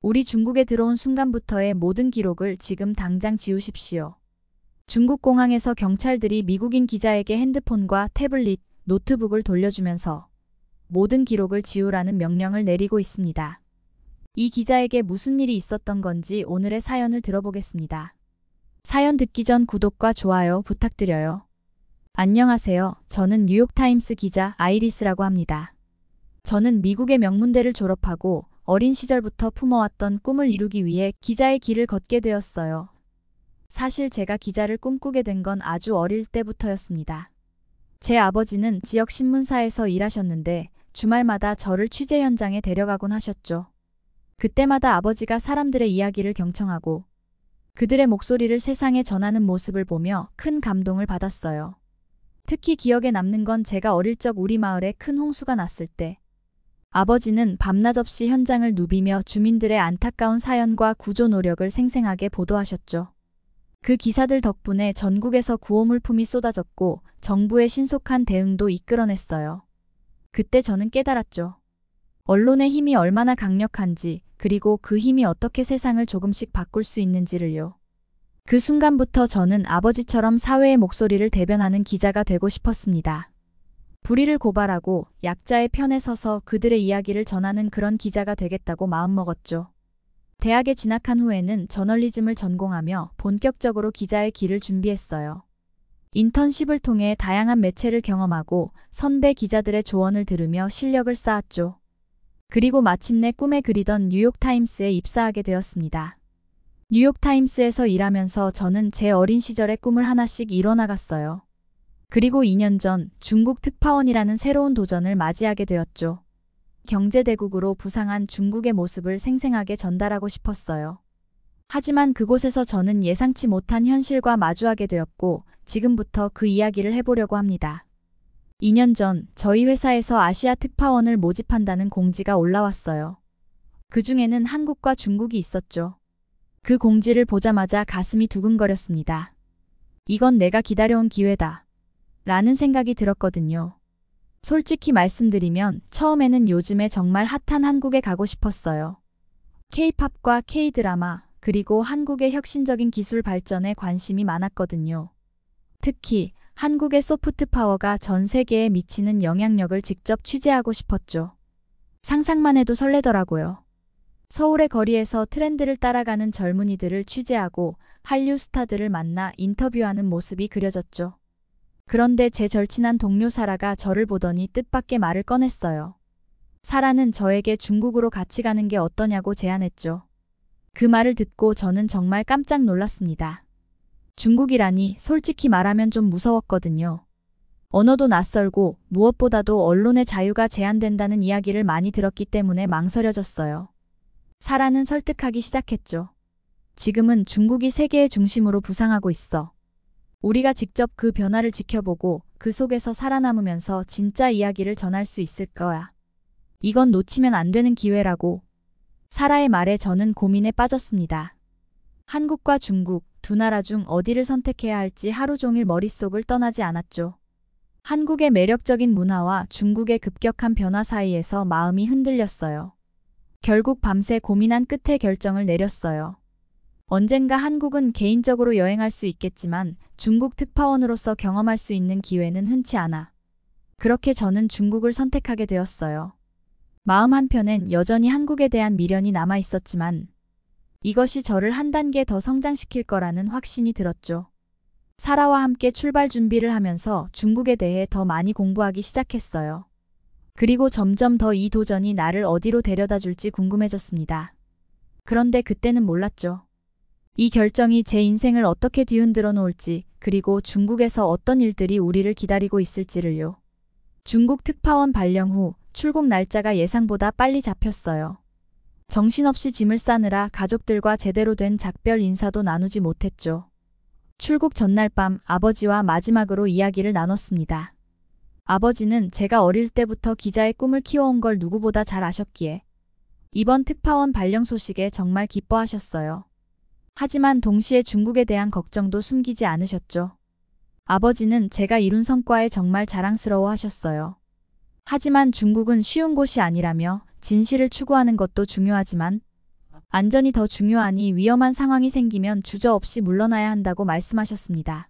우리 중국에 들어온 순간부터의 모든 기록을 지금 당장 지우십시오. 중국 공항에서 경찰들이 미국인 기자에게 핸드폰과 태블릿, 노트북을 돌려주면서 모든 기록을 지우라는 명령을 내리고 있습니다. 이 기자에게 무슨 일이 있었던 건지 오늘의 사연을 들어보겠습니다. 사연 듣기 전 구독과 좋아요 부탁드려요. 안녕하세요. 저는 뉴욕타임스 기자 아이리스라고 합니다. 저는 미국의 명문대를 졸업하고 어린 시절부터 품어왔던 꿈을 이루기 위해 기자의 길을 걷게 되었어요. 사실 제가 기자를 꿈꾸게 된 건 아주 어릴 때부터였습니다. 제 아버지는 지역 신문사에서 일하셨는데 주말마다 저를 취재 현장에 데려가곤 하셨죠. 그때마다 아버지가 사람들의 이야기를 경청하고 그들의 목소리를 세상에 전하는 모습을 보며 큰 감동을 받았어요. 특히 기억에 남는 건 제가 어릴 적 우리 마을에 큰 홍수가 났을 때 아버지는 밤낮 없이 현장을 누비며 주민들의 안타까운 사연과 구조 노력을 생생하게 보도하셨죠. 그 기사들 덕분에 전국에서 구호물품이 쏟아졌고 정부의 신속한 대응도 이끌어냈어요. 그때 저는 깨달았죠. 언론의 힘이 얼마나 강력한지, 그리고 그 힘이 어떻게 세상을 조금씩 바꿀 수 있는지를요. 그 순간부터 저는 아버지처럼 사회의 목소리를 대변하는 기자가 되고 싶었습니다. 불의를 고발하고 약자의 편에 서서 그들의 이야기를 전하는 그런 기자가 되겠다고 마음먹었죠. 대학에 진학한 후에는 저널리즘을 전공하며 본격적으로 기자의 길을 준비했어요. 인턴십을 통해 다양한 매체를 경험하고 선배 기자들의 조언을 들으며 실력을 쌓았죠. 그리고 마침내 꿈에 그리던 뉴욕타임스에 입사하게 되었습니다. 뉴욕타임스에서 일하면서 저는 제 어린 시절의 꿈을 하나씩 이뤄나갔어요. 그리고 2년 전 중국 특파원이라는 새로운 도전을 맞이하게 되었죠. 경제대국으로 부상한 중국의 모습을 생생하게 전달하고 싶었어요. 하지만 그곳에서 저는 예상치 못한 현실과 마주하게 되었고 지금부터 그 이야기를 해보려고 합니다. 2년 전 저희 회사에서 아시아 특파원을 모집한다는 공지가 올라왔어요. 그 중에는 한국과 중국이 있었죠. 그 공지를 보자마자 가슴이 두근거렸습니다. 이건 내가 기다려온 기회다. 라는 생각이 들었거든요. 솔직히 말씀드리면 처음에는 요즘에 정말 핫한 한국에 가고 싶었어요. K-팝과 K-드라마, 그리고 한국의 혁신적인 기술 발전에 관심이 많았거든요. 특히 한국의 소프트 파워가 전 세계에 미치는 영향력을 직접 취재하고 싶었죠. 상상만 해도 설레더라고요. 서울의 거리에서 트렌드를 따라가는 젊은이들을 취재하고 한류 스타들을 만나 인터뷰하는 모습이 그려졌죠. 그런데 제 절친한 동료 사라가 저를 보더니 뜻밖의 말을 꺼냈어요. 사라는 저에게 중국으로 같이 가는 게 어떠냐고 제안했죠. 그 말을 듣고 저는 정말 깜짝 놀랐습니다. 중국이라니 솔직히 말하면 좀 무서웠거든요. 언어도 낯설고 무엇보다도 언론의 자유가 제한된다는 이야기를 많이 들었기 때문에 망설여졌어요. 사라는 설득하기 시작했죠. 지금은 중국이 세계의 중심으로 부상하고 있어. 우리가 직접 그 변화를 지켜보고 그 속에서 살아남으면서 진짜 이야기를 전할 수 있을 거야. 이건 놓치면 안 되는 기회라고. 사라의 말에 저는 고민에 빠졌습니다. 한국과 중국, 두 나라 중 어디를 선택해야 할지 하루 종일 머릿속을 떠나지 않았죠. 한국의 매력적인 문화와 중국의 급격한 변화 사이에서 마음이 흔들렸어요. 결국 밤새 고민한 끝에 결정을 내렸어요. 언젠가 한국은 개인적으로 여행할 수 있겠지만 중국 특파원으로서 경험할 수 있는 기회는 흔치 않아. 그렇게 저는 중국을 선택하게 되었어요. 마음 한편엔 여전히 한국에 대한 미련이 남아 있었지만 이것이 저를 한 단계 더 성장시킬 거라는 확신이 들었죠. 사라와 함께 출발 준비를 하면서 중국에 대해 더 많이 공부하기 시작했어요. 그리고 점점 더 이 도전이 나를 어디로 데려다 줄지 궁금해졌습니다. 그런데 그때는 몰랐죠. 이 결정이 제 인생을 어떻게 뒤흔들어 놓을지, 그리고 중국에서 어떤 일들이 우리를 기다리고 있을지를요. 중국 특파원 발령 후 출국 날짜가 예상보다 빨리 잡혔어요. 정신없이 짐을 싸느라 가족들과 제대로 된 작별 인사도 나누지 못했죠. 출국 전날 밤 아버지와 마지막으로 이야기를 나눴습니다. 아버지는 제가 어릴 때부터 기자의 꿈을 키워온 걸 누구보다 잘 아셨기에 이번 특파원 발령 소식에 정말 기뻐하셨어요. 하지만 동시에 중국에 대한 걱정도 숨기지 않으셨죠. 아버지는 제가 이룬 성과에 정말 자랑스러워 하셨어요. 하지만 중국은 쉬운 곳이 아니라며 진실을 추구하는 것도 중요하지만 안전이 더 중요하니 위험한 상황이 생기면 주저없이 물러나야 한다고 말씀하셨습니다.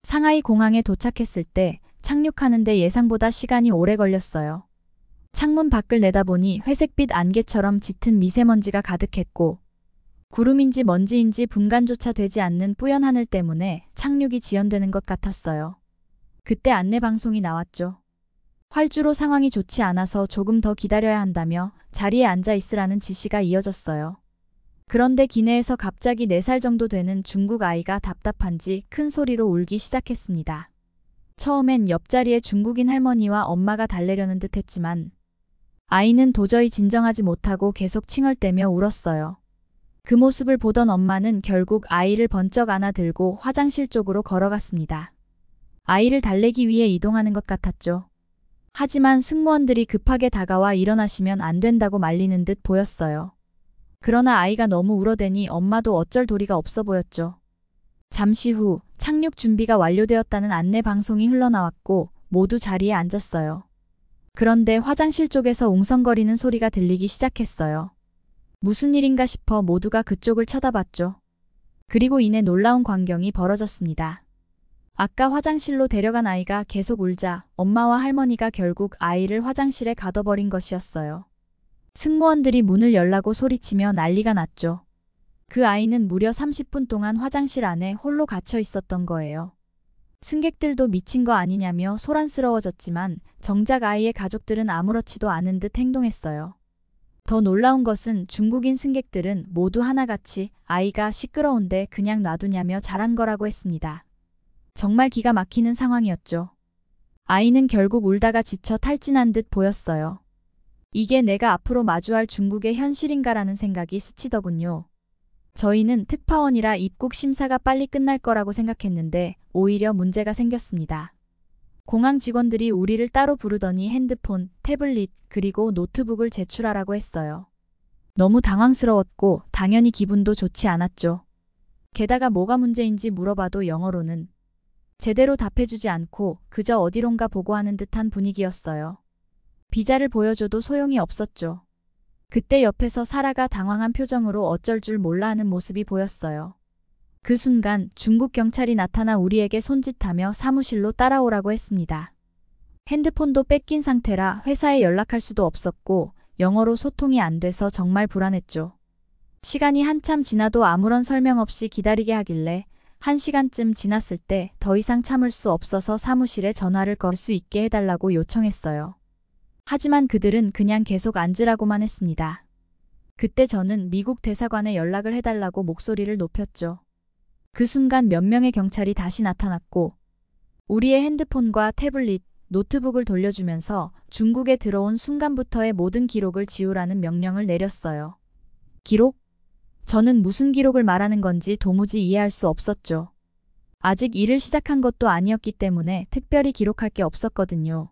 상하이 공항에 도착했을 때 착륙하는데 예상보다 시간이 오래 걸렸어요. 창문 밖을 내다보니 회색빛 안개처럼 짙은 미세먼지가 가득했고 구름인지 먼지인지 분간조차 되지 않는 뿌연 하늘 때문에 착륙이 지연되는 것 같았어요. 그때 안내 방송이 나왔죠. 활주로 상황이 좋지 않아서 조금 더 기다려야 한다며 자리에 앉아 있으라는 지시가 이어졌어요. 그런데 기내에서 갑자기 4살 정도 되는 중국 아이가 답답한지 큰 소리로 울기 시작했습니다. 처음엔 옆자리에 중국인 할머니와 엄마가 달래려는 듯 했지만 아이는 도저히 진정하지 못하고 계속 칭얼대며 울었어요. 그 모습을 보던 엄마는 결국 아이를 번쩍 안아들고 화장실 쪽으로 걸어갔습니다. 아이를 달래기 위해 이동하는 것 같았죠. 하지만 승무원들이 급하게 다가와 일어나시면 안 된다고 말리는 듯 보였어요. 그러나 아이가 너무 울어대니 엄마도 어쩔 도리가 없어 보였죠. 잠시 후 착륙 준비가 완료되었다는 안내 방송이 흘러나왔고 모두 자리에 앉았어요. 그런데 화장실 쪽에서 웅성거리는 소리가 들리기 시작했어요. 무슨 일인가 싶어 모두가 그쪽을 쳐다봤죠. 그리고 이내 놀라운 광경이 벌어졌습니다. 아까 화장실로 데려간 아이가 계속 울자 엄마와 할머니가 결국 아이를 화장실에 가둬버린 것이었어요. 승무원들이 문을 열라고 소리치며 난리가 났죠. 그 아이는 무려 30분 동안 화장실 안에 홀로 갇혀 있었던 거예요. 승객들도 미친 거 아니냐며 소란스러워졌지만 정작 아이의 가족들은 아무렇지도 않은 듯 행동했어요. 더 놀라운 것은 중국인 승객들은 모두 하나같이 아이가 시끄러운데 그냥 놔두냐며 잘한 거라고 했습니다. 정말 기가 막히는 상황이었죠. 아이는 결국 울다가 지쳐 탈진한 듯 보였어요. 이게 내가 앞으로 마주할 중국의 현실인가라는 생각이 스치더군요. 저희는 특파원이라 입국 심사가 빨리 끝날 거라고 생각했는데 오히려 문제가 생겼습니다. 공항 직원들이 우리를 따로 부르더니 핸드폰, 태블릿, 그리고 노트북을 제출하라고 했어요. 너무 당황스러웠고 당연히 기분도 좋지 않았죠. 게다가 뭐가 문제인지 물어봐도 영어로는 제대로 답해주지 않고 그저 어디론가 보고하는 듯한 분위기였어요. 비자를 보여줘도 소용이 없었죠. 그때 옆에서 사라가 당황한 표정으로 어쩔 줄 몰라 하는 모습이 보였어요. 그 순간 중국 경찰이 나타나 우리에게 손짓하며 사무실로 따라오라고 했습니다. 핸드폰도 뺏긴 상태라 회사에 연락할 수도 없었고 영어로 소통이 안 돼서 정말 불안했죠. 시간이 한참 지나도 아무런 설명 없이 기다리게 하길래 1시간쯤 지났을 때 더 이상 참을 수 없어서 사무실에 전화를 걸 수 있게 해달라고 요청했어요. 하지만 그들은 그냥 계속 앉으라고만 했습니다. 그때 저는 미국 대사관에 연락을 해달라고 목소리를 높였죠. 그 순간 몇 명의 경찰이 다시 나타났고 우리의 핸드폰과 태블릿, 노트북을 돌려주면서 중국에 들어온 순간부터의 모든 기록을 지우라는 명령을 내렸어요. 기록? 저는 무슨 기록을 말하는 건지 도무지 이해할 수 없었죠. 아직 일을 시작한 것도 아니었기 때문에 특별히 기록할 게 없었거든요.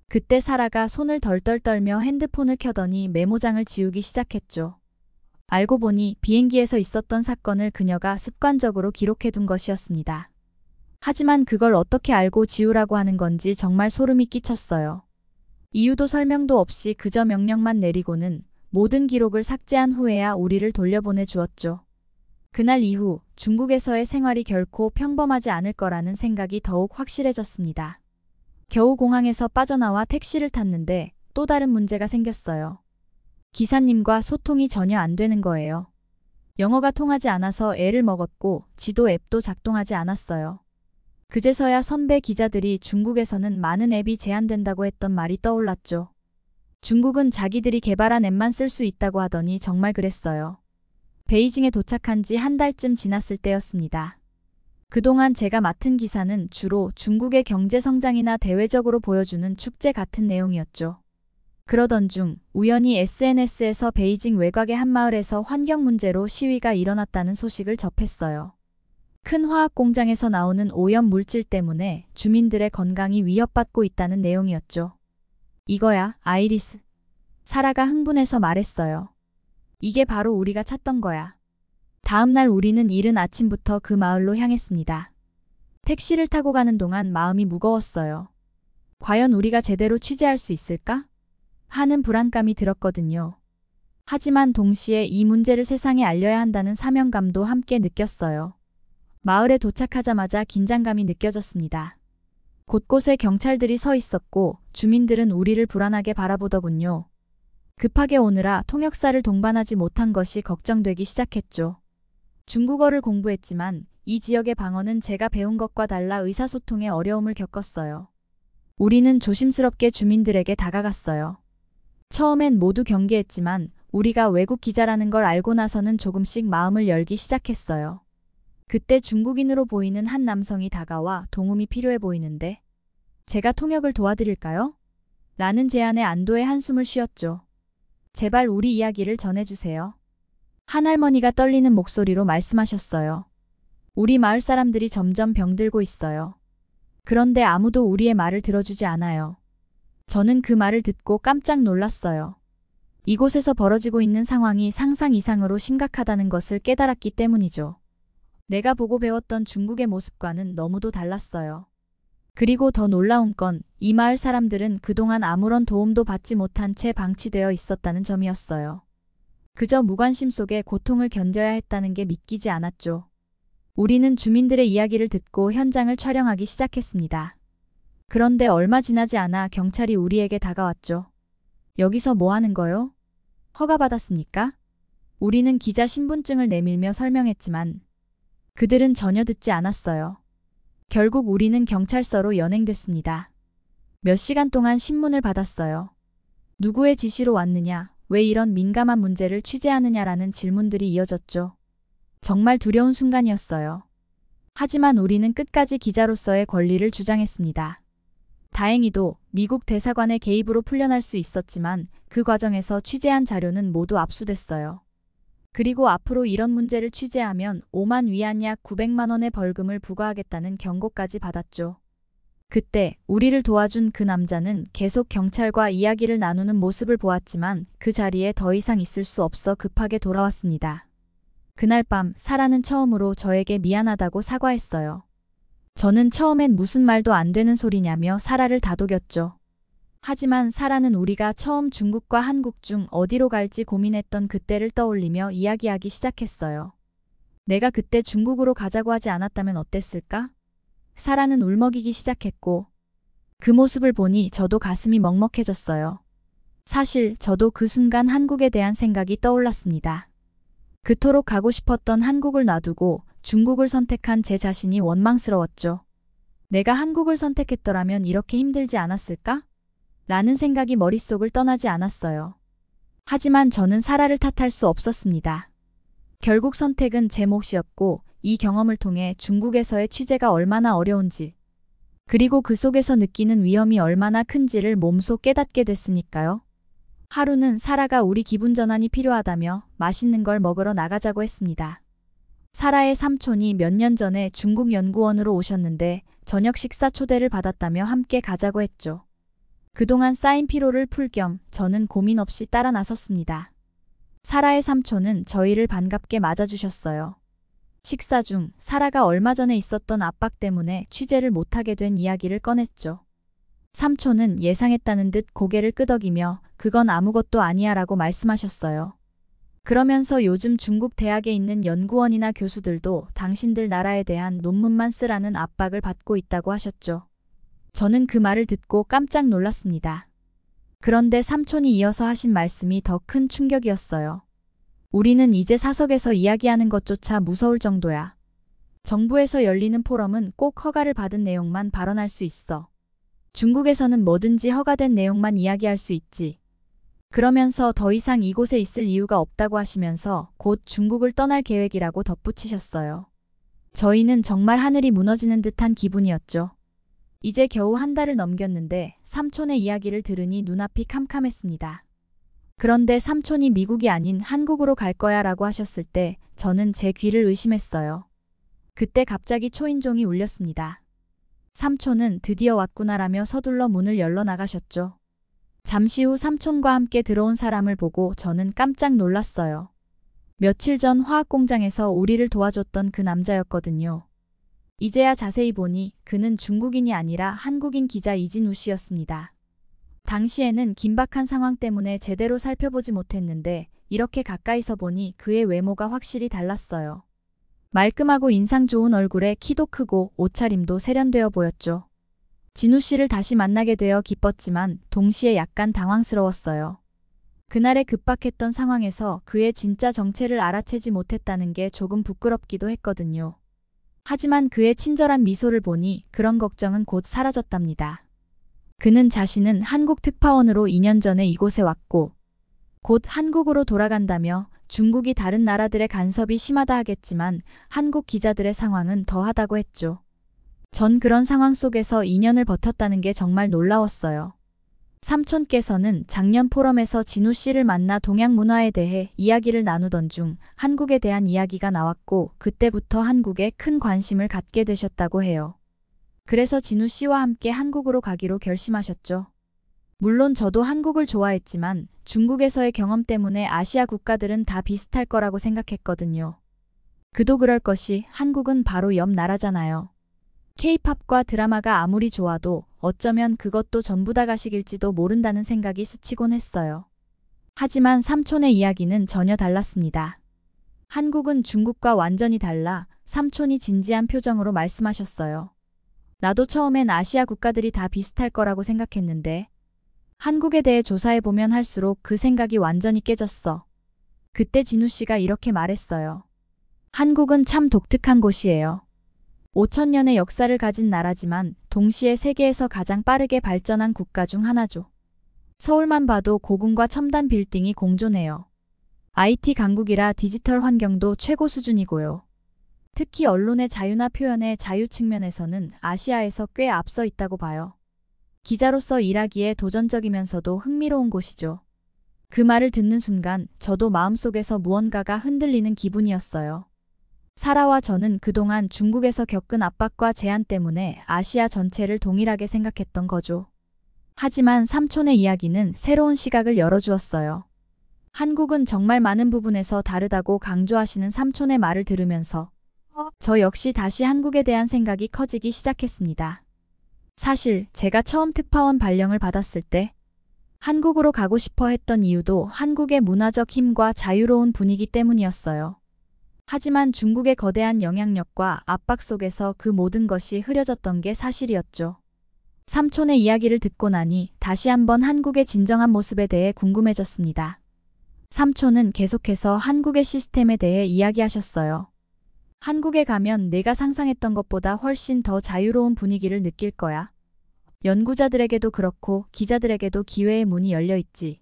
그때 사라가 손을 덜덜 떨며 핸드폰을 켜더니 메모장을 지우기 시작했죠. 알고 보니 비행기에서 있었던 사건을 그녀가 습관적으로 기록해둔 것이었습니다. 하지만 그걸 어떻게 알고 지우라고 하는 건지 정말 소름이 끼쳤어요. 이유도 설명도 없이 그저 명령만 내리고는 모든 기록을 삭제한 후에야 우리를 돌려보내 주었죠. 그날 이후 중국에서의 생활이 결코 평범하지 않을 거라는 생각이 더욱 확실해졌습니다. 겨우 공항에서 빠져나와 택시를 탔는데 또 다른 문제가 생겼어요. 기사님과 소통이 전혀 안 되는 거예요. 영어가 통하지 않아서 애를 먹었고 지도 앱도 작동하지 않았어요. 그제서야 선배 기자들이 중국에서는 많은 앱이 제한된다고 했던 말이 떠올랐죠. 중국은 자기들이 개발한 앱만 쓸 수 있다고 하더니 정말 그랬어요. 베이징에 도착한 지 한 달쯤 지났을 때였습니다. 그동안 제가 맡은 기사는 주로 중국의 경제 성장이나 대외적으로 보여주는 축제 같은 내용이었죠. 그러던 중 우연히 SNS에서 베이징 외곽의 한 마을에서 환경 문제로 시위가 일어났다는 소식을 접했어요. 큰 화학 공장에서 나오는 오염 물질 때문에 주민들의 건강이 위협받고 있다는 내용이었죠. 이거야, 아이리스. 사라가 흥분해서 말했어요. 이게 바로 우리가 찾던 거야. 다음 날 우리는 이른 아침부터 그 마을로 향했습니다. 택시를 타고 가는 동안 마음이 무거웠어요. 과연 우리가 제대로 취재할 수 있을까? 하는 불안감이 들었거든요. 하지만 동시에 이 문제를 세상에 알려야 한다는 사명감도 함께 느꼈어요. 마을에 도착하자마자 긴장감이 느껴졌습니다. 곳곳에 경찰들이 서 있었고 주민들은 우리를 불안하게 바라보더군요. 급하게 오느라 통역사를 동반하지 못한 것이 걱정되기 시작했죠. 중국어를 공부했지만 이 지역의 방언은 제가 배운 것과 달라 의사소통에 어려움을 겪었어요. 우리는 조심스럽게 주민들에게 다가갔어요. 처음엔 모두 경계했지만 우리가 외국 기자라는 걸 알고 나서는 조금씩 마음을 열기 시작했어요. 그때 중국인으로 보이는 한 남성이 다가와 도움이 필요해 보이는데 제가 통역을 도와드릴까요? 라는 제안에 안도의 한숨을 쉬었죠. 제발 우리 이야기를 전해주세요. 한 할머니가 떨리는 목소리로 말씀하셨어요. 우리 마을 사람들이 점점 병들고 있어요. 그런데 아무도 우리의 말을 들어주지 않아요. 저는 그 말을 듣고 깜짝 놀랐어요. 이곳에서 벌어지고 있는 상황이 상상 이상으로 심각하다는 것을 깨달았기 때문이죠. 내가 보고 배웠던 중국의 모습과는 너무도 달랐어요. 그리고 더 놀라운 건 이 마을 사람들은 그동안 아무런 도움도 받지 못한 채 방치되어 있었다는 점이었어요. 그저 무관심 속에 고통을 견뎌야 했다는 게 믿기지 않았죠. 우리는 주민들의 이야기를 듣고 현장을 촬영하기 시작했습니다. 그런데 얼마 지나지 않아 경찰이 우리에게 다가왔죠. 여기서 뭐 하는 거요? 허가받았습니까? 우리는 기자 신분증을 내밀며 설명했지만 그들은 전혀 듣지 않았어요. 결국 우리는 경찰서로 연행됐습니다. 몇 시간 동안 신문을 받았어요. 누구의 지시로 왔느냐, 왜 이런 민감한 문제를 취재하느냐라는 질문들이 이어졌죠. 정말 두려운 순간이었어요. 하지만 우리는 끝까지 기자로서의 권리를 주장했습니다. 다행히도 미국 대사관의 개입으로 풀려날 수 있었지만 그 과정에서 취재한 자료는 모두 압수됐어요. 그리고 앞으로 이런 문제를 취재하면 5만 위안 약 900만 원의 벌금을 부과하겠다는 경고까지 받았죠. 그때 우리를 도와준 그 남자는 계속 경찰과 이야기를 나누는 모습을 보았지만 그 자리에 더 이상 있을 수 없어 급하게 돌아왔습니다. 그날 밤 사라는 처음으로 저에게 미안하다고 사과했어요. 저는 처음엔 무슨 말도 안 되는 소리냐며 사라를 다독였죠. 하지만 사라는 우리가 처음 중국과 한국 중 어디로 갈지 고민했던 그때를 떠올리며 이야기하기 시작했어요. 내가 그때 중국으로 가자고 하지 않았다면 어땠을까? 사라는 울먹이기 시작했고 그 모습을 보니 저도 가슴이 먹먹해졌어요. 사실 저도 그 순간 한국에 대한 생각이 떠올랐습니다. 그토록 가고 싶었던 한국을 놔두고 중국을 선택한 제 자신이 원망스러웠죠. 내가 한국을 선택했더라면 이렇게 힘들지 않았을까? 라는 생각이 머릿속을 떠나지 않았어요. 하지만 저는 사라를 탓할 수 없었습니다. 결국 선택은 제 몫이었고 이 경험을 통해 중국에서의 취재가 얼마나 어려운지 그리고 그 속에서 느끼는 위험이 얼마나 큰지를 몸소 깨닫게 됐으니까요. 하루는 사라가 우리 기분 전환이 필요하다며 맛있는 걸 먹으러 나가자고 했습니다. 사라의 삼촌이 몇 년 전에 중국 연구원으로 오셨는데 저녁 식사 초대를 받았다며 함께 가자고 했죠. 그동안 쌓인 피로를 풀 겸 저는 고민 없이 따라 나섰습니다. 사라의 삼촌은 저희를 반갑게 맞아주셨어요. 식사 중 사라가 얼마 전에 있었던 압박 때문에 취재를 못하게 된 이야기를 꺼냈죠. 삼촌은 예상했다는 듯 고개를 끄덕이며 그건 아무것도 아니야 라고 말씀하셨어요. 그러면서 요즘 중국 대학에 있는 연구원이나 교수들도 당신들 나라에 대한 논문만 쓰라는 압박을 받고 있다고 하셨죠. 저는 그 말을 듣고 깜짝 놀랐습니다. 그런데 삼촌이 이어서 하신 말씀이 더 큰 충격이었어요. 우리는 이제 사석에서 이야기하는 것조차 무서울 정도야. 정부에서 열리는 포럼은 꼭 허가를 받은 내용만 발언할 수 있어. 중국에서는 뭐든지 허가된 내용만 이야기할 수 있지. 그러면서 더 이상 이곳에 있을 이유가 없다고 하시면서 곧 중국을 떠날 계획이라고 덧붙이셨어요. 저희는 정말 하늘이 무너지는 듯한 기분이었죠. 이제 겨우 한 달을 넘겼는데 삼촌의 이야기를 들으니 눈앞이 캄캄했습니다. 그런데 삼촌이 미국이 아닌 한국으로 갈 거야 라고 하셨을 때 저는 제 귀를 의심했어요. 그때 갑자기 초인종이 울렸습니다. 삼촌은 드디어 왔구나라며 서둘러 문을 열러 나가셨죠. 잠시 후 삼촌과 함께 들어온 사람을 보고 저는 깜짝 놀랐어요. 며칠 전 화학공장에서 우리를 도와줬던 그 남자였거든요. 이제야 자세히 보니 그는 중국인이 아니라 한국인 기자 이진우 씨였습니다. 당시에는 긴박한 상황 때문에 제대로 살펴보지 못했는데 이렇게 가까이서 보니 그의 외모가 확실히 달랐어요. 말끔하고 인상 좋은 얼굴에 키도 크고 옷차림도 세련되어 보였죠. 진우 씨를 다시 만나게 되어 기뻤지만 동시에 약간 당황스러웠어요. 그날의 급박했던 상황에서 그의 진짜 정체를 알아채지 못했다는 게 조금 부끄럽기도 했거든요. 하지만 그의 친절한 미소를 보니 그런 걱정은 곧 사라졌답니다. 그는 자신은 한국 특파원으로 2년 전에 이곳에 왔고 곧 한국으로 돌아간다며 중국이 다른 나라들의 간섭이 심하다 하겠지만 한국 기자들의 상황은 더하다고 했죠. 전 그런 상황 속에서 2년을 버텼다는 게 정말 놀라웠어요. 삼촌께서는 작년 포럼에서 진우 씨를 만나 동양 문화에 대해 이야기를 나누던 중 한국에 대한 이야기가 나왔고 그때부터 한국에 큰 관심을 갖게 되셨다고 해요. 그래서 진우 씨와 함께 한국으로 가기로 결심하셨죠. 물론 저도 한국을 좋아했지만 중국에서의 경험 때문에 아시아 국가들은 다 비슷할 거라고 생각했거든요. 그도 그럴 것이 한국은 바로 옆 나라잖아요. K-팝과 드라마가 아무리 좋아도 어쩌면 그것도 전부 다 가식일지도 모른다는 생각이 스치곤 했어요. 하지만 삼촌의 이야기는 전혀 달랐습니다. 한국은 중국과 완전히 달라 삼촌이 진지한 표정으로 말씀하셨어요. 나도 처음엔 아시아 국가들이 다 비슷할 거라고 생각했는데 한국에 대해 조사해보면 할수록 그 생각이 완전히 깨졌어. 그때 진우 씨가 이렇게 말했어요. 한국은 참 독특한 곳이에요. 5,000년의 역사를 가진 나라지만 동시에 세계에서 가장 빠르게 발전한 국가 중 하나죠. 서울만 봐도 고궁과 첨단 빌딩이 공존해요. IT 강국이라 디지털 환경도 최고 수준이고요. 특히 언론의 자유나 표현의 자유 측면에서는 아시아에서 꽤 앞서 있다고 봐요. 기자로서 일하기에 도전적이면서도 흥미로운 곳이죠. 그 말을 듣는 순간 저도 마음속에서 무언가가 흔들리는 기분이었어요. 사라와 저는 그동안 중국에서 겪은 압박과 제한 때문에 아시아 전체를 동일하게 생각했던 거죠. 하지만 삼촌의 이야기는 새로운 시각을 열어주었어요. 한국은 정말 많은 부분에서 다르다고 강조하시는 삼촌의 말을 들으면서 저 역시 다시 한국에 대한 생각이 커지기 시작했습니다. 사실 제가 처음 특파원 발령을 받았을 때 한국으로 가고 싶어 했던 이유도 한국의 문화적 힘과 자유로운 분위기 때문이었어요. 하지만 중국의 거대한 영향력과 압박 속에서 그 모든 것이 흐려졌던 게 사실이었죠. 삼촌의 이야기를 듣고 나니 다시 한번 한국의 진정한 모습에 대해 궁금해졌습니다. 삼촌은 계속해서 한국의 시스템에 대해 이야기하셨어요. 한국에 가면 내가 상상했던 것보다 훨씬 더 자유로운 분위기를 느낄 거야. 연구자들에게도 그렇고 기자들에게도 기회의 문이 열려 있지.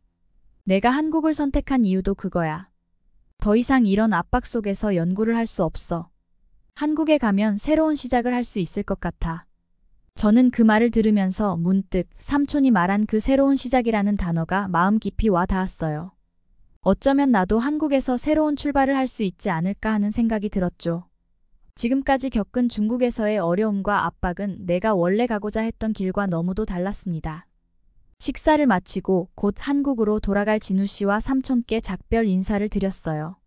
내가 한국을 선택한 이유도 그거야. 더 이상 이런 압박 속에서 연구를 할 수 없어. 한국에 가면 새로운 시작을 할 수 있을 것 같아. 저는 그 말을 들으면서 문득 삼촌이 말한 그 새로운 시작이라는 단어가 마음 깊이 와 닿았어요. 어쩌면 나도 한국에서 새로운 출발을 할 수 있지 않을까 하는 생각이 들었죠. 지금까지 겪은 중국에서의 어려움과 압박은 내가 원래 가고자 했던 길과 너무도 달랐습니다. 식사를 마치고 곧 한국으로 돌아갈 진우 씨와 삼촌께 작별 인사를 드렸어요.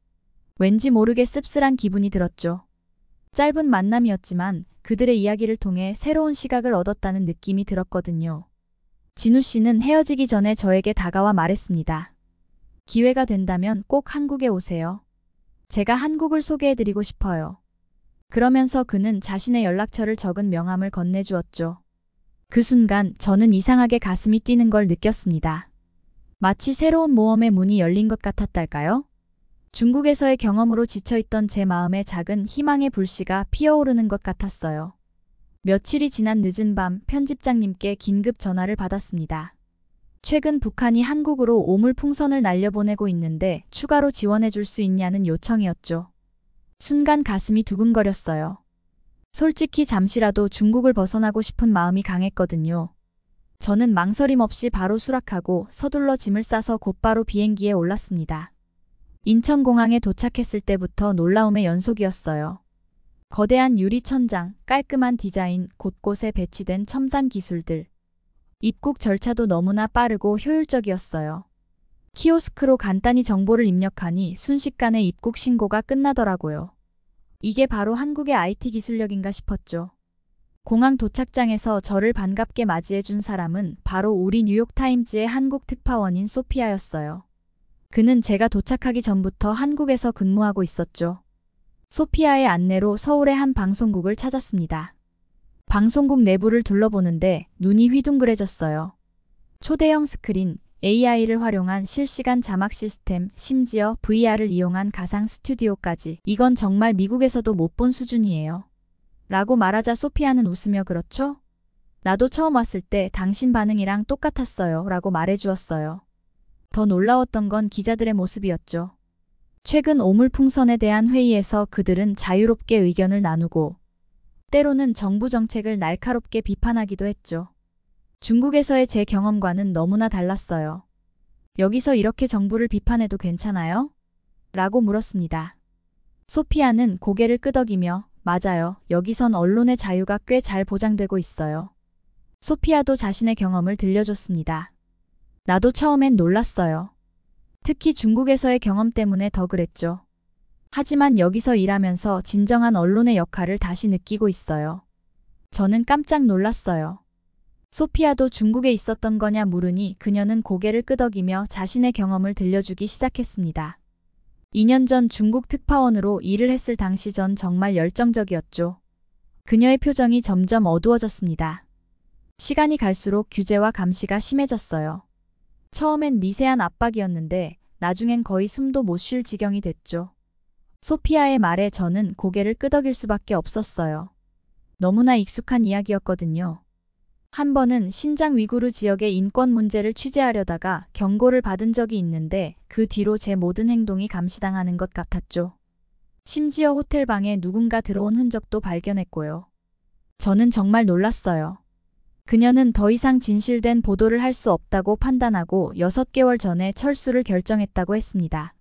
왠지 모르게 씁쓸한 기분이 들었죠. 짧은 만남이었지만 그들의 이야기를 통해 새로운 시각을 얻었다는 느낌이 들었거든요. 진우 씨는 헤어지기 전에 저에게 다가와 말했습니다. 기회가 된다면 꼭 한국에 오세요. 제가 한국을 소개해드리고 싶어요. 그러면서 그는 자신의 연락처를 적은 명함을 건네주었죠. 그 순간 저는 이상하게 가슴이 뛰는 걸 느꼈습니다. 마치 새로운 모험의 문이 열린 것 같았달까요? 중국에서의 경험으로 지쳐있던 제 마음에 작은 희망의 불씨가 피어오르는 것 같았어요. 며칠이 지난 늦은 밤 편집장님께 긴급 전화를 받았습니다. 최근 북한이 한국으로 오물풍선을 날려보내고 있는데 추가로 지원해줄 수 있냐는 요청이었죠. 순간 가슴이 두근거렸어요. 솔직히 잠시라도 중국을 벗어나고 싶은 마음이 강했거든요. 저는 망설임 없이 바로 수락하고 서둘러 짐을 싸서 곧바로 비행기에 올랐습니다. 인천공항에 도착했을 때부터 놀라움의 연속이었어요. 거대한 유리 천장, 깔끔한 디자인, 곳곳에 배치된 첨단 기술들. 입국 절차도 너무나 빠르고 효율적이었어요. 키오스크로 간단히 정보를 입력하니 순식간에 입국 신고가 끝나더라고요. 이게 바로 한국의 IT 기술력인가 싶었죠. 공항 도착장에서 저를 반갑게 맞이해준 사람은 바로 우리 뉴욕타임즈의 한국 특파원인 소피아였어요. 그는 제가 도착하기 전부터 한국에서 근무하고 있었죠. 소피아의 안내로 서울의 한 방송국을 찾았습니다. 방송국 내부를 둘러보는데 눈이 휘둥그레졌어요. 초대형 스크린, AI를 활용한 실시간 자막 시스템, 심지어 VR을 이용한 가상 스튜디오까지. 이건 정말 미국에서도 못 본 수준이에요. 라고 말하자 소피아는 웃으며 그렇죠? 나도 처음 왔을 때 당신 반응이랑 똑같았어요. 라고 말해주었어요. 더 놀라웠던 건 기자들의 모습이었죠. 최근 오물풍선에 대한 회의에서 그들은 자유롭게 의견을 나누고 때로는 정부 정책을 날카롭게 비판하기도 했죠. 중국에서의 제 경험과는 너무나 달랐어요. 여기서 이렇게 정부를 비판해도 괜찮아요? 라고 물었습니다. 소피아는 고개를 끄덕이며 맞아요. 여기선 언론의 자유가 꽤 잘 보장되고 있어요. 소피아도 자신의 경험을 들려줬습니다. 나도 처음엔 놀랐어요. 특히 중국에서의 경험 때문에 더 그랬죠. 하지만 여기서 일하면서 진정한 언론의 역할을 다시 느끼고 있어요. 저는 깜짝 놀랐어요. 소피아도 중국에 있었던 거냐 물으니 그녀는 고개를 끄덕이며 자신의 경험을 들려주기 시작했습니다. 2년 전 중국 특파원으로 일을 했을 당시 전 정말 열정적이었죠. 그녀의 표정이 점점 어두워졌습니다. 시간이 갈수록 규제와 감시가 심해졌어요. 처음엔 미세한 압박이었는데 나중엔 거의 숨도 못 쉴 지경이 됐죠. 소피아의 말에 저는 고개를 끄덕일 수밖에 없었어요. 너무나 익숙한 이야기였거든요. 한 번은 신장 위구르 지역의 인권 문제를 취재하려다가 경고를 받은 적이 있는데 그 뒤로 제 모든 행동이 감시당하는 것 같았죠. 심지어 호텔 방에 누군가 들어온 흔적도 발견했고요. 저는 정말 놀랐어요. 그녀는 더 이상 진실된 보도를 할 수 없다고 판단하고 6개월 전에 철수를 결정했다고 했습니다.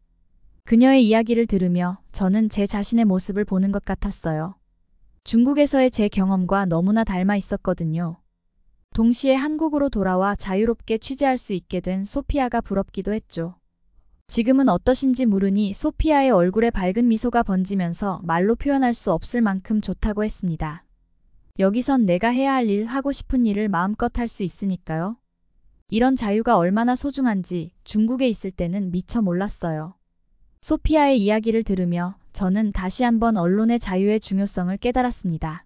그녀의 이야기를 들으며 저는 제 자신의 모습을 보는 것 같았어요. 중국에서의 제 경험과 너무나 닮아 있었거든요. 동시에 한국으로 돌아와 자유롭게 취재할 수 있게 된 소피아가 부럽기도 했죠. 지금은 어떠신지 물으니 소피아의 얼굴에 밝은 미소가 번지면서 말로 표현할 수 없을 만큼 좋다고 했습니다. 여기선 내가 해야 할 일, 하고 싶은 일을 마음껏 할 수 있으니까요. 이런 자유가 얼마나 소중한지 중국에 있을 때는 미처 몰랐어요. 소피아의 이야기를 들으며 저는 다시 한번 언론의 자유의 중요성을 깨달았습니다.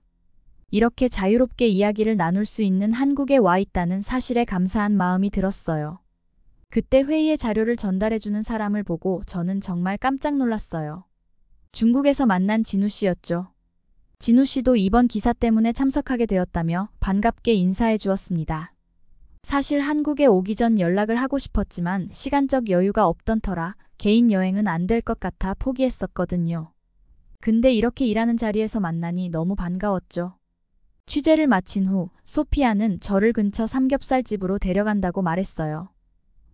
이렇게 자유롭게 이야기를 나눌 수 있는 한국에 와 있다는 사실에 감사한 마음이 들었어요. 그때 회의의 자료를 전달해주는 사람을 보고 저는 정말 깜짝 놀랐어요. 중국에서 만난 진우 씨였죠. 진우 씨도 이번 기사 때문에 참석하게 되었다며 반갑게 인사해 주었습니다. 사실 한국에 오기 전 연락을 하고 싶었지만 시간적 여유가 없던 터라 개인 여행은 안 될 것 같아 포기했었거든요. 근데 이렇게 일하는 자리에서 만나니 너무 반가웠죠. 취재를 마친 후 소피아는 저를 근처 삼겹살집으로 데려간다고 말했어요.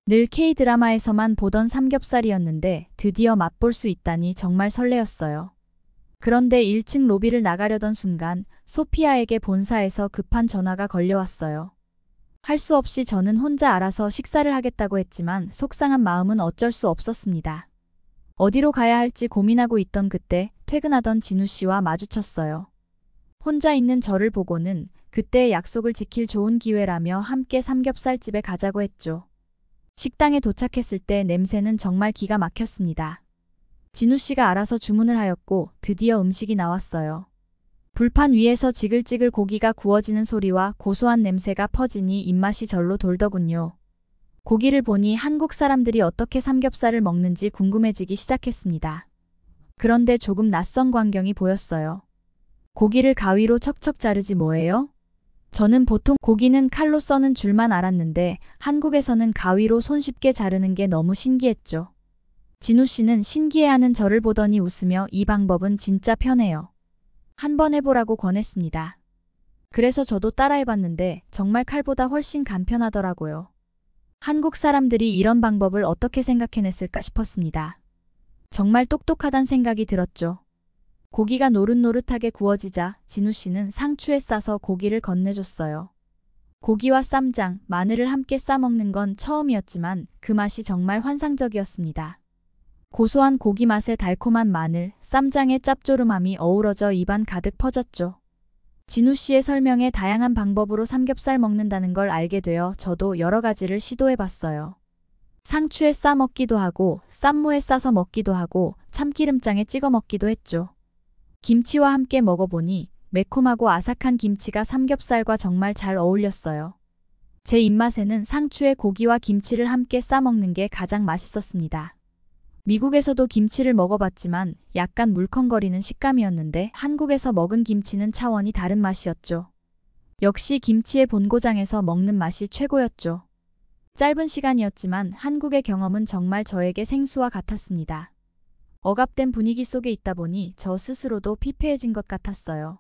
늘 K-드라마에서만 보던 삼겹살이었는데 드디어 맛볼 수 있다니 정말 설레었어요. 그런데 1층 로비를 나가려던 순간 소피아에게 본사에서 급한 전화가 걸려왔어요. 할 수 없이 저는 혼자 알아서 식사를 하겠다고 했지만 속상한 마음은 어쩔 수 없었습니다. 어디로 가야 할지 고민하고 있던 그때 퇴근하던 진우 씨와 마주쳤어요. 혼자 있는 저를 보고는 그때의 약속을 지킬 좋은 기회라며 함께 삼겹살집에 가자고 했죠. 식당에 도착했을 때 냄새는 정말 기가 막혔습니다. 진우 씨가 알아서 주문을 하였고 드디어 음식이 나왔어요. 불판 위에서 지글지글 고기가 구워지는 소리와 고소한 냄새가 퍼지니 입맛이 절로 돌더군요. 고기를 보니 한국 사람들이 어떻게 삼겹살을 먹는지 궁금해지기 시작했습니다. 그런데 조금 낯선 광경이 보였어요. 고기를 가위로 척척 자르지 뭐예요? 저는 보통 고기는 칼로 써는 줄만 알았는데 한국에서는 가위로 손쉽게 자르는 게 너무 신기했죠. 진우 씨는 신기해하는 저를 보더니 웃으며 이 방법은 진짜 편해요. 한번 해보라고 권했습니다. 그래서 저도 따라해봤는데 정말 칼보다 훨씬 간편하더라고요. 한국 사람들이 이런 방법을 어떻게 생각해냈을까 싶었습니다. 정말 똑똑하단 생각이 들었죠. 고기가 노릇노릇하게 구워지자 진우 씨는 상추에 싸서 고기를 건네줬어요. 고기와 쌈장, 마늘을 함께 싸먹는 건 처음이었지만 그 맛이 정말 환상적이었습니다. 고소한 고기 맛에 달콤한 마늘, 쌈장의 짭조름함이 어우러져 입안 가득 퍼졌죠. 진우 씨의 설명에 다양한 방법으로 삼겹살 먹는다는 걸 알게 되어 저도 여러 가지를 시도해 봤어요. 상추에 싸 먹기도 하고, 쌈무에 싸서 먹기도 하고, 참기름장에 찍어 먹기도 했죠. 김치와 함께 먹어보니 매콤하고 아삭한 김치가 삼겹살과 정말 잘 어울렸어요. 제 입맛에는 상추에 고기와 김치를 함께 싸 먹는 게 가장 맛있었습니다. 미국에서도 김치를 먹어봤지만 약간 물컹거리는 식감이었는데 한국에서 먹은 김치는 차원이 다른 맛이었죠. 역시 김치의 본고장에서 먹는 맛이 최고였죠. 짧은 시간이었지만 한국의 경험은 정말 저에게 생수와 같았습니다. 억압된 분위기 속에 있다 보니 저 스스로도 피폐해진 것 같았어요.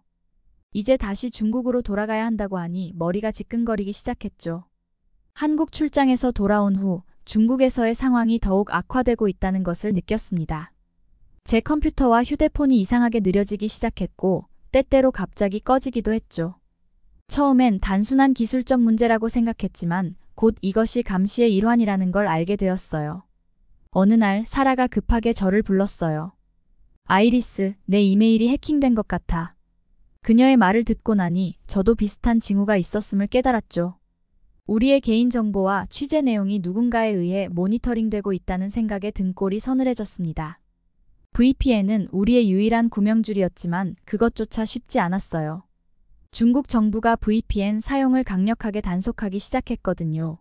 이제 다시 중국으로 돌아가야 한다고 하니 머리가 지끈거리기 시작했죠. 한국 출장에서 돌아온 후 중국에서의 상황이 더욱 악화되고 있다는 것을 느꼈습니다. 제 컴퓨터와 휴대폰이 이상하게 느려지기 시작했고 때때로 갑자기 꺼지기도 했죠. 처음엔 단순한 기술적 문제라고 생각했지만 곧 이것이 감시의 일환이라는 걸 알게 되었어요. 어느 날 사라가 급하게 저를 불렀어요. 아이리스, 내 이메일이 해킹된 것 같아. 그녀의 말을 듣고 나니 저도 비슷한 징후가 있었음을 깨달았죠. 우리의 개인정보와 취재 내용이 누군가에 의해 모니터링되고 있다는 생각에 등골이 서늘해졌습니다. VPN은 우리의 유일한 구명줄이었지만 그것조차 쉽지 않았어요. 중국 정부가 VPN 사용을 강력하게 단속하기 시작했거든요.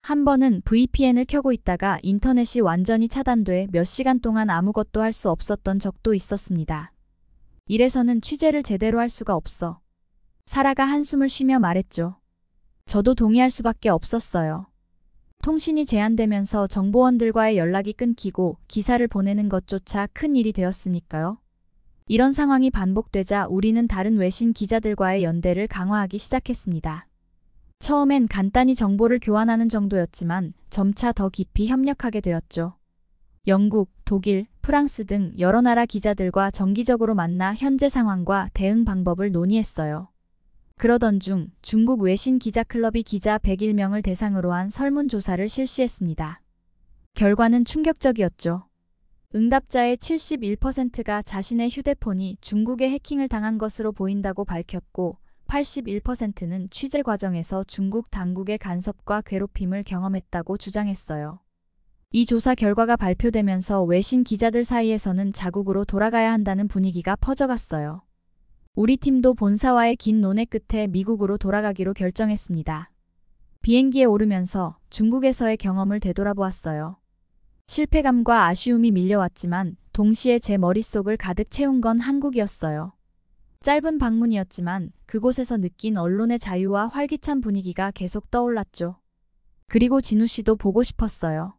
한 번은 VPN을 켜고 있다가 인터넷이 완전히 차단돼 몇 시간 동안 아무것도 할 수 없었던 적도 있었습니다. 이래서는 취재를 제대로 할 수가 없어. 사라가 한숨을 쉬며 말했죠. 저도 동의할 수밖에 없었어요. 통신이 제한되면서 정보원들과의 연락이 끊기고 기사를 보내는 것조차 큰 일이 되었으니까요. 이런 상황이 반복되자 우리는 다른 외신 기자들과의 연대를 강화하기 시작했습니다. 처음엔 간단히 정보를 교환하는 정도였지만 점차 더 깊이 협력하게 되었죠. 영국, 독일, 프랑스 등 여러 나라 기자들과 정기적으로 만나 현재 상황과 대응 방법을 논의했어요. 그러던 중 중국 외신 기자클럽이 기자 101명을 대상으로 한 설문조사를 실시했습니다. 결과는 충격적이었죠. 응답자의 71%가 자신의 휴대폰이 중국에 해킹을 당한 것으로 보인다고 밝혔고 81%는 취재 과정에서 중국 당국의 간섭과 괴롭힘을 경험했다고 주장했어요. 이 조사 결과가 발표되면서 외신 기자들 사이에서는 자국으로 돌아가야 한다는 분위기가 퍼져갔어요. 우리 팀도 본사와의 긴 논의 끝에 미국으로 돌아가기로 결정했습니다. 비행기에 오르면서 중국에서의 경험을 되돌아보았어요. 실패감과 아쉬움이 밀려왔지만 동시에 제 머릿속을 가득 채운 건 한국이었어요. 짧은 방문이었지만 그곳에서 느낀 언론의 자유와 활기찬 분위기가 계속 떠올랐죠. 그리고 진우 씨도 보고 싶었어요.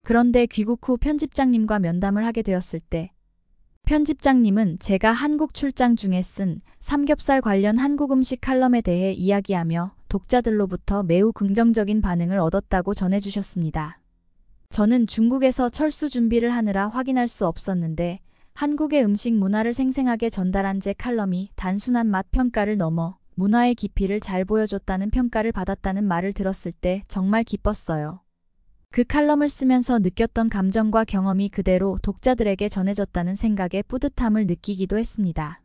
그런데 귀국 후 편집장님과 면담을 하게 되었을 때 편집장님은 제가 한국 출장 중에 쓴 삼겹살 관련 한국 음식 칼럼에 대해 이야기하며 독자들로부터 매우 긍정적인 반응을 얻었다고 전해주셨습니다. 저는 중국에서 철수 준비를 하느라 확인할 수 없었는데 한국의 음식 문화를 생생하게 전달한 제 칼럼이 단순한 맛 평가를 넘어 문화의 깊이를 잘 보여줬다는 평가를 받았다는 말을 들었을 때 정말 기뻤어요. 그 칼럼을 쓰면서 느꼈던 감정과 경험이 그대로 독자들에게 전해졌다는 생각에 뿌듯함을 느끼기도 했습니다.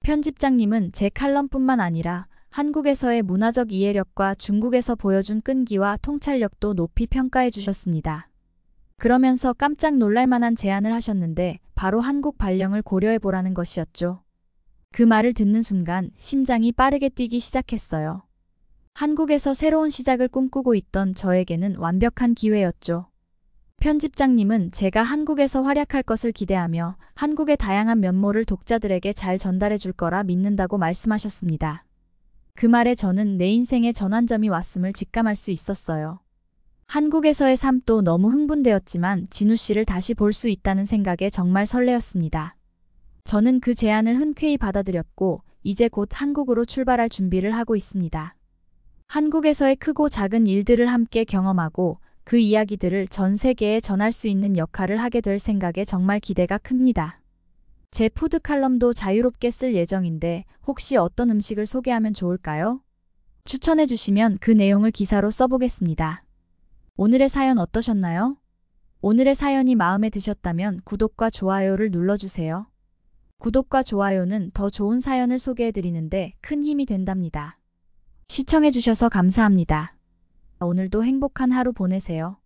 편집장님은 제 칼럼뿐만 아니라 한국에서의 문화적 이해력과 중국에서 보여준 끈기와 통찰력도 높이 평가해 주셨습니다. 그러면서 깜짝 놀랄 만한 제안을 하셨는데 바로 한국 발령을 고려해 보라는 것이었죠. 그 말을 듣는 순간 심장이 빠르게 뛰기 시작했어요. 한국에서 새로운 시작을 꿈꾸고 있던 저에게는 완벽한 기회였죠. 편집장님은 제가 한국에서 활약할 것을 기대하며 한국의 다양한 면모를 독자들에게 잘 전달해 줄 거라 믿는다고 말씀하셨습니다. 그 말에 저는 내 인생의 전환점이 왔음을 직감할 수 있었어요. 한국에서의 삶도 너무 흥분되었지만 진우 씨를 다시 볼 수 있다는 생각에 정말 설레었습니다. 저는 그 제안을 흔쾌히 받아들였고 이제 곧 한국으로 출발할 준비를 하고 있습니다. 한국에서의 크고 작은 일들을 함께 경험하고 그 이야기들을 전 세계에 전할 수 있는 역할을 하게 될 생각에 정말 기대가 큽니다. 제 푸드 칼럼도 자유롭게 쓸 예정인데 혹시 어떤 음식을 소개하면 좋을까요? 추천해 주시면 그 내용을 기사로 써보겠습니다. 오늘의 사연 어떠셨나요? 오늘의 사연이 마음에 드셨다면 구독과 좋아요를 눌러주세요. 구독과 좋아요는 더 좋은 사연을 소개해드리는데 큰 힘이 된답니다. 시청해주셔서 감사합니다. 오늘도 행복한 하루 보내세요.